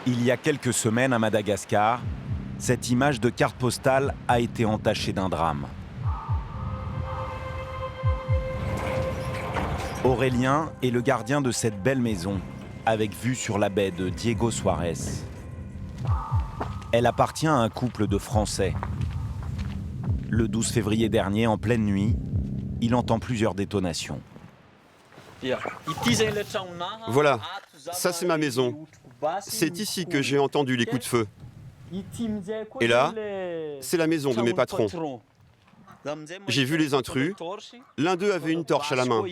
Il y a quelques semaines à Madagascar, cette image de carte postale a été entachée d'un drame. Aurélien est le gardien de cette belle maison, avec vue sur la baie de Diego Suarez. Elle appartient à un couple de Français. Le 12 février dernier, en pleine nuit, il entend plusieurs détonations. Voilà, ça c'est ma maison. C'est ici que j'ai entendu les coups de feu. Et là, c'est la maison de mes patrons. J'ai vu les intrus. L'un d'eux avait une torche à la main.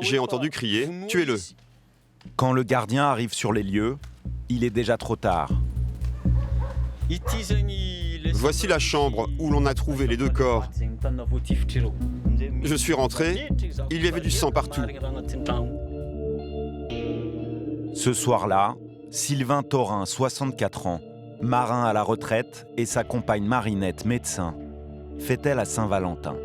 J'ai entendu crier « Tuez-le ». Quand le gardien arrive sur les lieux, il est déjà trop tard. Voici la chambre où l'on a trouvé les deux corps. Je suis rentré, il y avait du sang partout. Ce soir-là, Sylvain Thorin, 64 ans, marin à la retraite, et sa compagne Marinette, médecin, fête-t-elle à Saint-Valentin.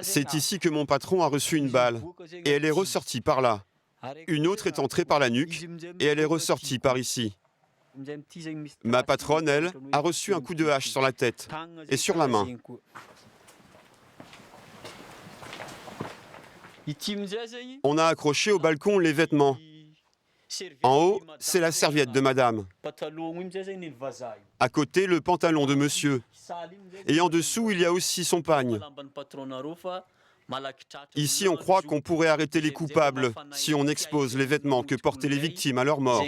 C'est ici que mon patron a reçu une balle, et elle est ressortie par là. Une autre est entrée par la nuque, et elle est ressortie par ici. Ma patronne, elle, a reçu un coup de hache sur la tête et sur la main. On a accroché au balcon les vêtements. En haut, c'est la serviette de madame. À côté, le pantalon de monsieur. Et en dessous, il y a aussi son pagne. Ici, on croit qu'on pourrait arrêter les coupables si on expose les vêtements que portaient les victimes à leur mort.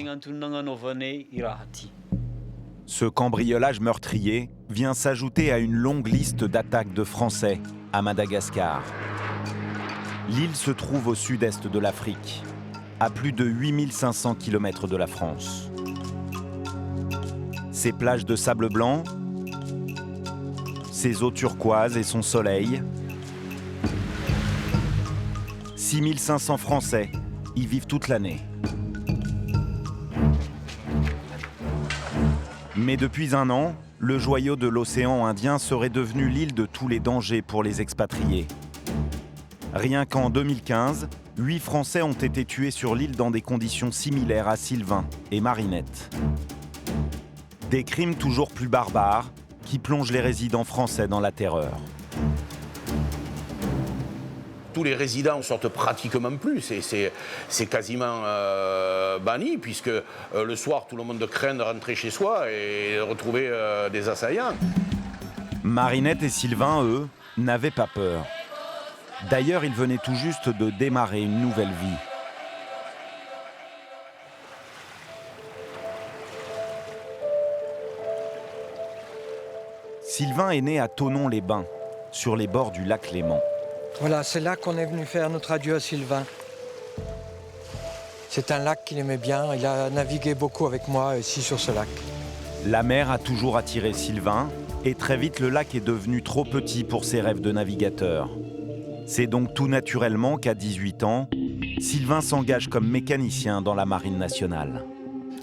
Ce cambriolage meurtrier vient s'ajouter à une longue liste d'attaques de Français à Madagascar. L'île se trouve au sud-est de l'Afrique, à plus de 8500 km de la France. Ses plages de sable blanc, ses eaux turquoises et son soleil. 6500 Français y vivent toute l'année. Mais depuis un an, le joyau de l'océan Indien serait devenu l'île de tous les dangers pour les expatriés. Rien qu'en 2015, 8 Français ont été tués sur l'île dans des conditions similaires à Sylvain et Marinette. Des crimes toujours plus barbares qui plongent les résidents français dans la terreur. Tous les résidents sortent pratiquement plus, c'est quasiment banni, puisque le soir, tout le monde craint de rentrer chez soi et de retrouver des assaillants. Marinette et Sylvain, eux, n'avaient pas peur. D'ailleurs, ils venaient tout juste de démarrer une nouvelle vie. Sylvain est né à Thonon-les-Bains, sur les bords du lac Léman. Voilà, c'est là qu'on est venu faire notre adieu à Sylvain. C'est un lac qu'il aimait bien, il a navigué beaucoup avec moi ici sur ce lac. La mer a toujours attiré Sylvain, et très vite le lac est devenu trop petit pour ses rêves de navigateur. C'est donc tout naturellement qu'à 18 ans, Sylvain s'engage comme mécanicien dans la Marine nationale.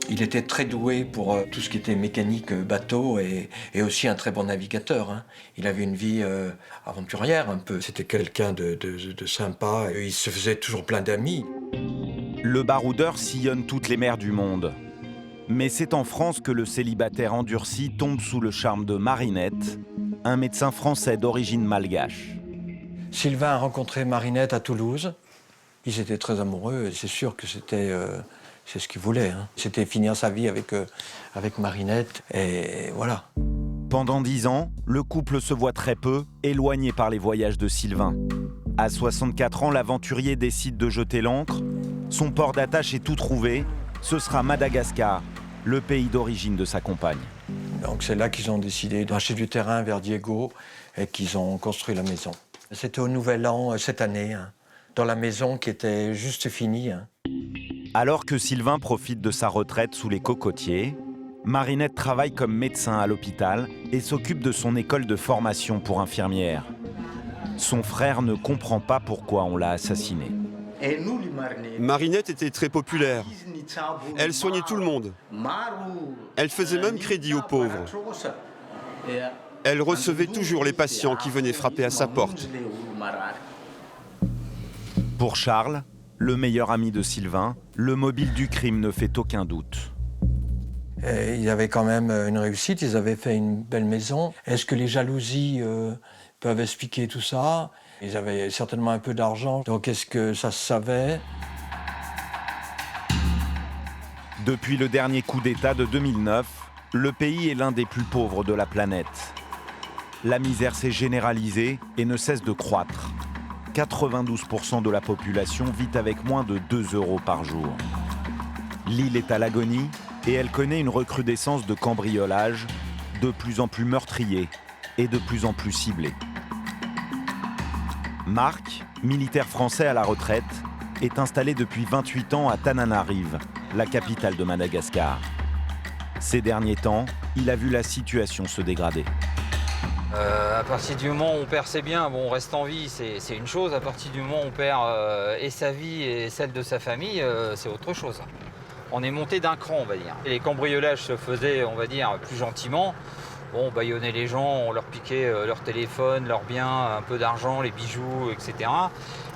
Il était très doué pour tout ce qui était mécanique bateau et aussi un très bon navigateur. Hein. Il avait une vie aventurière un peu. C'était quelqu'un de sympa. Et il se faisait toujours plein d'amis. Le baroudeur sillonne toutes les mers du monde. Mais c'est en France que le célibataire endurci tombe sous le charme de Marinette, un médecin français d'origine malgache. Sylvain a rencontré Marinette à Toulouse. Ils étaient très amoureux et c'est sûr que c'est ce qu'il voulait. Hein. C'était finir sa vie avec Marinette et voilà. Pendant 10 ans, le couple se voit très peu, éloigné par les voyages de Sylvain. À 64 ans, l'aventurier décide de jeter l'ancre. Son port d'attache est tout trouvé. Ce sera Madagascar, le pays d'origine de sa compagne. Donc c'est là qu'ils ont décidé d'acheter du terrain vers Diego et qu'ils ont construit la maison. C'était au Nouvel An cette année, hein, dans la maison qui était juste finie. Hein. Alors que Sylvain profite de sa retraite sous les cocotiers, Marinette travaille comme médecin à l'hôpital et s'occupe de son école de formation pour infirmière. Son frère ne comprend pas pourquoi on l'a assassiné. Marinette était très populaire. Elle soignait tout le monde. Elle faisait même crédit aux pauvres. Elle recevait toujours les patients qui venaient frapper à sa porte. Pour Charles, le meilleur ami de Sylvain, le mobile du crime ne fait aucun doute. Et ils avaient quand même une réussite, ils avaient fait une belle maison. Est-ce que les jalousies peuvent expliquer tout ça? Ils avaient certainement un peu d'argent, donc est-ce que ça se savait? Depuis le dernier coup d'État de 2009, le pays est l'un des plus pauvres de la planète. La misère s'est généralisée et ne cesse de croître. 92% de la population vit avec moins de 2 € par jour. L'île est à l'agonie et elle connaît une recrudescence de cambriolages de plus en plus meurtriers et de plus en plus ciblés. Marc, militaire français à la retraite, est installé depuis 28 ans à Tananarive, la capitale de Madagascar. Ces derniers temps, il a vu la situation se dégrader. À partir du moment où on perd ses biens, bon, on reste en vie, c'est une chose. À partir du moment où on perd et sa vie et celle de sa famille, c'est autre chose. On est monté d'un cran, on va dire. Les cambriolages se faisaient, on va dire, plus gentiment. Bon, on bâillonnait les gens, on leur piquait leur téléphone, leurs biens, un peu d'argent, les bijoux, etc.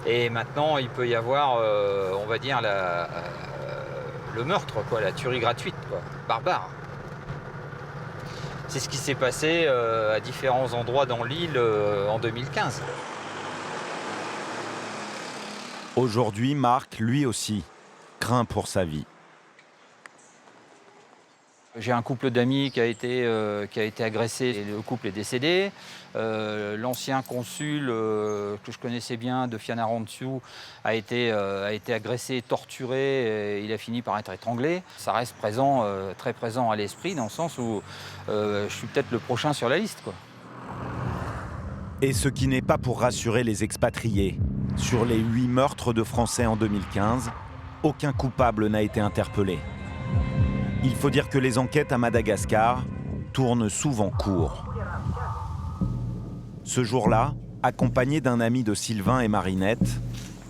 Et maintenant, il peut y avoir, on va dire, le meurtre, quoi, la tuerie gratuite, quoi, barbare. C'est ce qui s'est passé à différents endroits dans l'île en 2015. Aujourd'hui, Marc, lui aussi, craint pour sa vie. J'ai un couple d'amis qui a été agressé et le couple est décédé. L'ancien consul que je connaissais bien de Fianarantsoa a été agressé, torturé et il a fini par être étranglé. Ça reste présent, très présent à l'esprit dans le sens où je suis peut-être le prochain sur la liste, quoi. Et ce qui n'est pas pour rassurer les expatriés. Sur les 8 meurtres de Français en 2015, aucun coupable n'a été interpellé. Il faut dire que les enquêtes à Madagascar tournent souvent court. Ce jour-là, accompagné d'un ami de Sylvain et Marinette,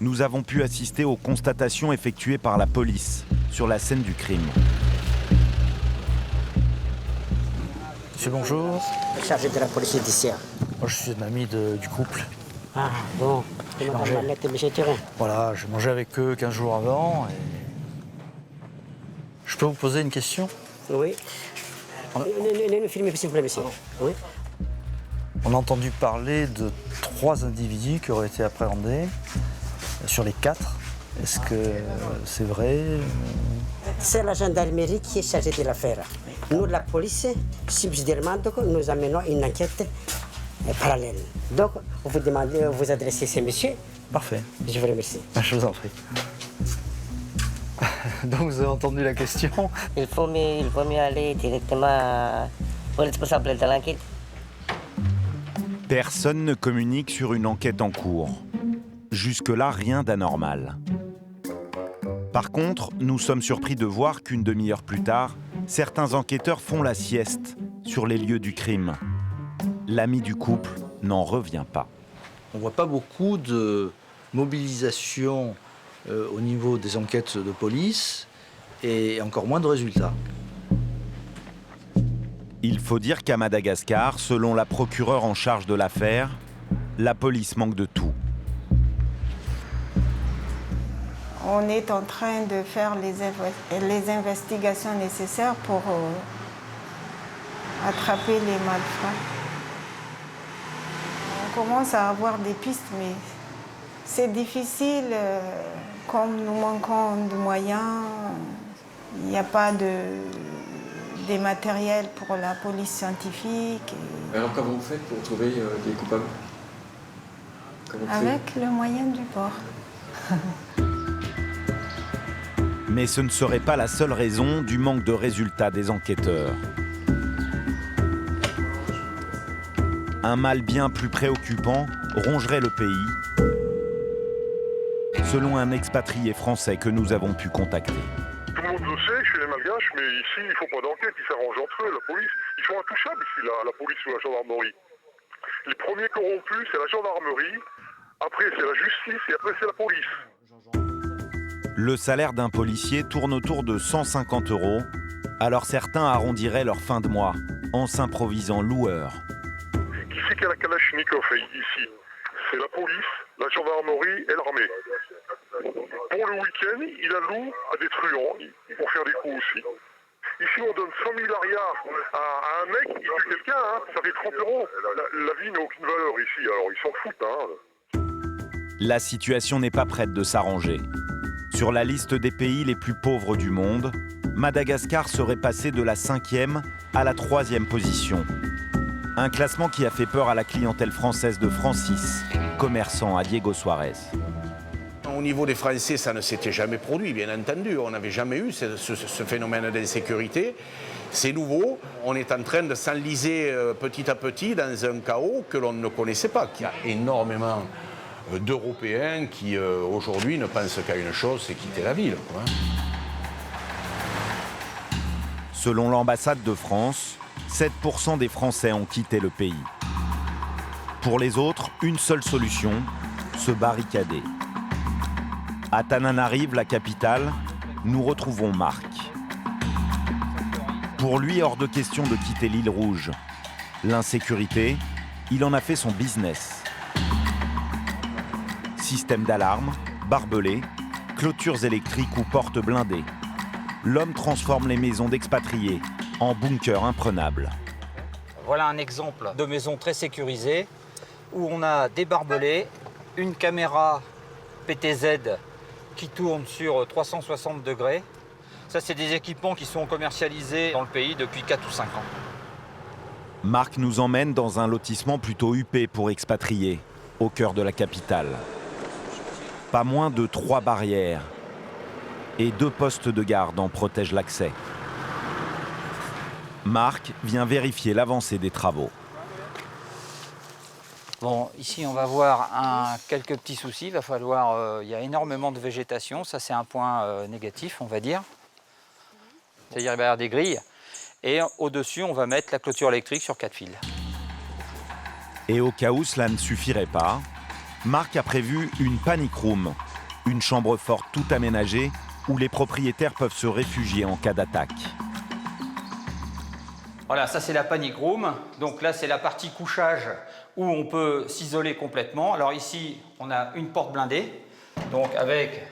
nous avons pu assister aux constatations effectuées par la police sur la scène du crime. Monsieur, bonjour. Chargé de la police judiciaire. Moi, je suis un ami du couple. Ah, bon. Je m'appelle Marinette et M. Turin. Voilà, je mangeais avec eux 15 jours avant. Et... Je peux vous poser une question? Oui. Ne filmez s'il vous plaît, monsieur. Oui. On a entendu parler de 3 individus qui auraient été appréhendés sur les 4. Est-ce que c'est vrai? C'est la gendarmerie qui est chargée de l'affaire. Nous, la police, subsidiairement, nous amenons une enquête parallèle. Donc, vous demandez, vous adressez ces messieurs. Parfait. Je vous remercie. Je vous en prie. Donc vous avez entendu la question. Il faut mieux aller directement au responsable de l'enquête. Personne ne communique sur une enquête en cours. Jusque-là, rien d'anormal. Par contre, nous sommes surpris de voir qu'une demi-heure plus tard, certains enquêteurs font la sieste sur les lieux du crime. L'ami du couple n'en revient pas. On ne voit pas beaucoup de mobilisation au niveau des enquêtes de police et encore moins de résultats. Il faut dire qu'à Madagascar, selon la procureure en charge de l'affaire, la police manque de tout. On est en train de faire les investigations nécessaires pour attraper les malfrats. On commence à avoir des pistes, mais c'est difficile. Comme nous manquons de moyens, il n'y a pas de matériel pour la police scientifique. Alors comment vous faites pour trouver des coupables? Avec le moyen du bord. Mais ce ne serait pas la seule raison du manque de résultats des enquêteurs. Un mal bien plus préoccupant rongerait le pays, selon un expatrié français que nous avons pu contacter. Tout le monde le sait, chez les Malgaches, mais ici, il ne faut pas d'enquête, ils s'arrangent entre eux, la police. Ils sont intouchables ici, la police ou la gendarmerie. Les premiers corrompus, c'est la gendarmerie, après c'est la justice et après c'est la police. Le salaire d'un policier tourne autour de 150 €, alors certains arrondiraient leur fin de mois en s'improvisant loueurs. Qui c'est qui a la Kalachnikov ici? C'est la police, la gendarmerie et l'armée. Pour le week-end, il alloue à des truands pour faire des coups aussi. Ici, on donne 100 000 arias à un mec, il tue quelqu'un, hein, ça fait 30 €. La vie n'a aucune valeur ici, alors ils s'en foutent. Hein. La situation n'est pas prête de s'arranger. Sur la liste des pays les plus pauvres du monde, Madagascar serait passé de la 5e à la 3e position. Un classement qui a fait peur à la clientèle française de Francis, commerçant à Diego Suarez. Au niveau des Français, ça ne s'était jamais produit, bien entendu. On n'avait jamais eu ce phénomène d'insécurité. C'est nouveau. On est en train de s'enliser petit à petit dans un chaos que l'on ne connaissait pas. Il y a énormément d'Européens qui, aujourd'hui, ne pensent qu'à une chose, c'est quitter la ville, quoi. Selon l'ambassade de France, 7% des Français ont quitté le pays. Pour les autres, une seule solution, se barricader. À Tananarive, la capitale, nous retrouvons Marc. Pour lui, hors de question de quitter l'île Rouge. L'insécurité, il en a fait son business. Système d'alarme, barbelés, clôtures électriques ou portes blindées. L'homme transforme les maisons d'expatriés en bunkers imprenables. Voilà un exemple de maison très sécurisée où on a des barbelés, une caméra PTZ qui tourne sur 360 degrés. Ça, c'est des équipements qui sont commercialisés dans le pays depuis 4 ou 5 ans. Marc nous emmène dans un lotissement plutôt huppé pour expatriés, au cœur de la capitale. Pas moins de 3 barrières et 2 postes de garde en protègent l'accès. Marc vient vérifier l'avancée des travaux. Bon, ici, on va voir quelques petits soucis. Il y a énormément de végétation. Ça, c'est un point négatif, on va dire. C'est-à-dire qu'il va y avoir des grilles. Et au-dessus, on va mettre la clôture électrique sur 4 fils. Et au cas où cela ne suffirait pas, Marc a prévu une panic room, une chambre forte tout aménagée où les propriétaires peuvent se réfugier en cas d'attaque. Voilà, ça c'est la panic room. Donc là, c'est la partie couchage où on peut s'isoler complètement. Alors ici, on a une porte blindée, donc avec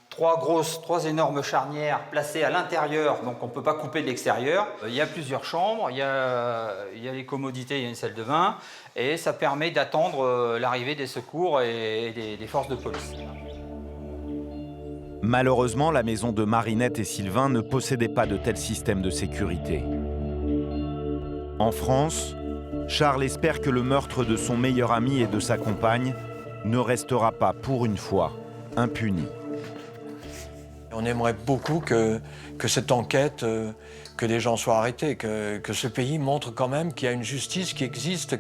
trois énormes charnières placées à l'intérieur, donc on ne peut pas couper de l'extérieur. Il y a plusieurs chambres, il y a les commodités, il y a une salle de bain, et ça permet d'attendre l'arrivée des secours et des forces de police. Malheureusement, la maison de Marinette et Sylvain ne possédait pas de tel système de sécurité. En France, Charles espère que le meurtre de son meilleur ami et de sa compagne ne restera pas, pour une fois, impuni. On aimerait beaucoup que cette enquête, que des gens soient arrêtés, que ce pays montre quand même qu'il y a une justice qui existe,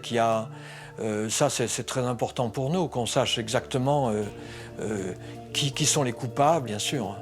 ça c'est très important pour nous, qu'on sache exactement qui sont les coupables, bien sûr.